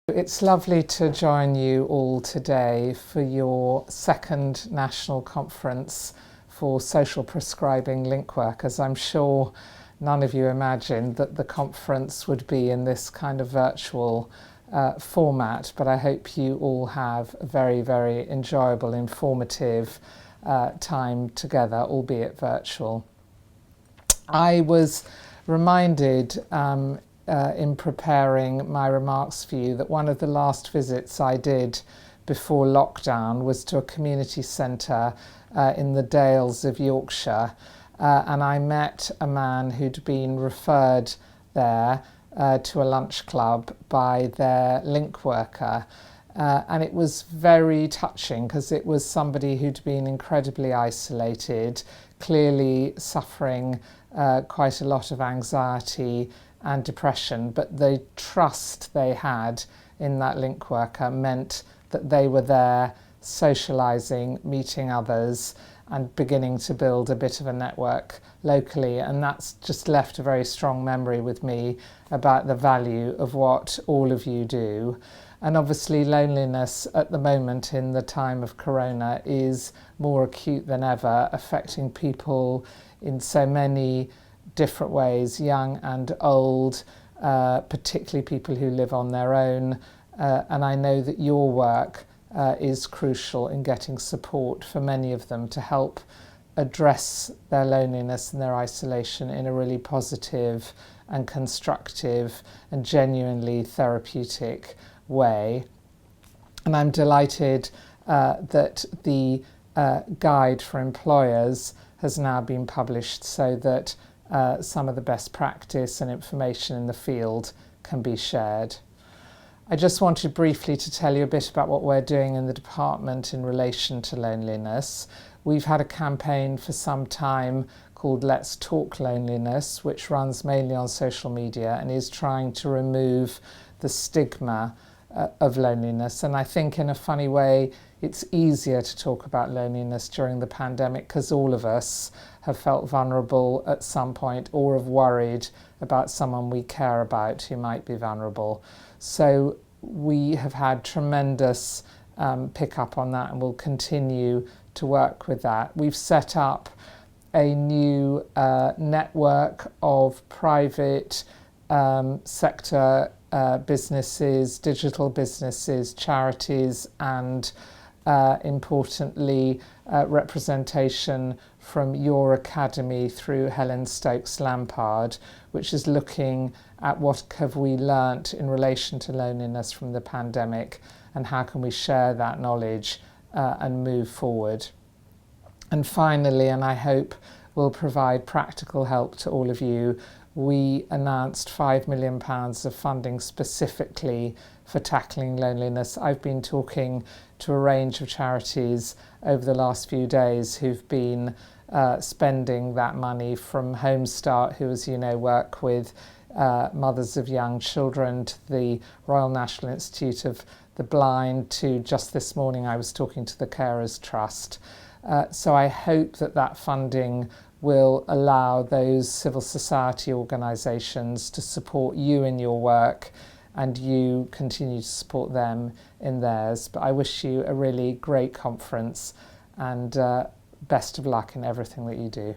It's lovely to join you all today for your second national conference for social prescribing link workers. I'm sure none of you imagined that the conference would be in this kind of virtual format, but I hope you all have a very, very enjoyable, informative time together, albeit virtual. I was reminded in preparing my remarks for you that one of the last visits I did before lockdown was to a community centre in the Dales of Yorkshire, and I met a man who'd been referred there to a lunch club by their link worker. And it was very touching because it was somebody who'd been incredibly isolated, clearly suffering quite a lot of anxiety and depression, but the trust they had in that link worker meant that they were there socialising, meeting others and beginning to build a bit of a network locally, and that's just left a very strong memory with me about the value of what all of you do. And obviously loneliness at the moment in the time of Corona is more acute than ever, affecting people in so many different ways, young and old, particularly people who live on their own. And I know that your work is crucial in getting support for many of them to help address their loneliness and their isolation in a really positive and constructive and genuinely therapeutic way. And I'm delighted that the guide for employers has now been published so that some of the best practice and information in the field can be shared. I just wanted briefly to tell you a bit about what we're doing in the department in relation to loneliness. We've had a campaign for some time called Let's Talk Loneliness, which runs mainly on social media and is trying to remove the stigma of loneliness. And I think in a funny way it's easier to talk about loneliness during the pandemic because all of us have felt vulnerable at some point or have worried about someone we care about who might be vulnerable. So we have had tremendous pick up on that and will continue to work with that. We've set up a new network of private sector businesses, digital businesses, charities, and importantly representation from your academy through Helen Stokes Lampard, which is looking at what have we learnt in relation to loneliness from the pandemic and how can we share that knowledge and move forward. And finally, and I hope will provide practical help to all of you, we announced £5 million of funding specifically for tackling loneliness. I've been talking to a range of charities over the last few days who've been spending that money, from Home Start, who, as you know, work with mothers of young children, to the Royal National Institute of the Blind, to just this morning I was talking to the Carers Trust. So I hope that that funding will allow those civil society organisations to support you in your work and you continue to support them in theirs. But I wish you a really great conference and best of luck in everything that you do.